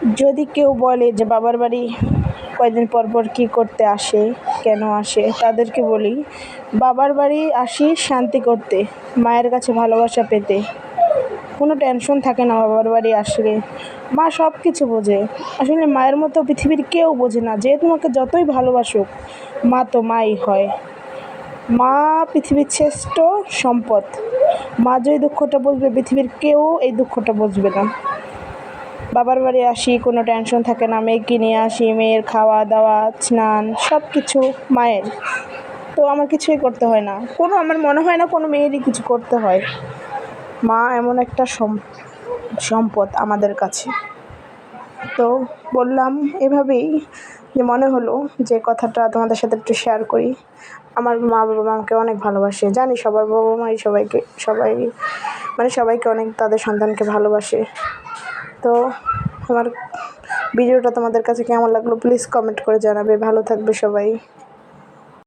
যদি কেউ বলে যে বাবার বাড়ি কয়দিন পর পর কী করতে আসে, কেন আসে, তাদেরকে বলি বাবার বাড়ি আসি শান্তি করতে, মায়ের কাছে ভালোবাসা পেতে। কোনো টেনশন থাকে না বাবার বাড়ি আসলে। মা সব কিছু বোঝে। আসলে মায়ের মতো পৃথিবীর কেউ বোঝে না। যে তোমাকে যতই ভালোবাসুক, মা তো মাই হয়। মা পৃথিবীর শ্রেষ্ঠ সম্পদ। মা যে দুঃখটা বুঝবে, পৃথিবীর কেউ এই দুঃখটা বুঝবে না। বাবার বাড়ি আসি, কোনো টেনশন থাকে না। মেয়েকে নিয়ে আসি, মেয়ের খাওয়া দাওয়া, স্নান সব কিছু মায়ের। তো আমার কিছুই করতে হয় না। আমার মনে হয় না কোনো মেয়েরই কিছু করতে হয়। মা এমন একটা সম্পদ আমাদের কাছে। তো বললাম এভাবেই, যে মনে হলো যে কথাটা তোমাদের সাথে একটু শেয়ার করি। আমার মা বাবা আমাকে অনেক ভালোবাসে। জানি সবার বাবা মাই সবাইকে অনেক তাদের সন্তানকে ভালোবাসে। তো আমার ভিডিওটা তোমাদের কাছে কেমন লাগলো প্লিজ কমেন্ট করে জানাবে। ভালো থাকবে সবাই।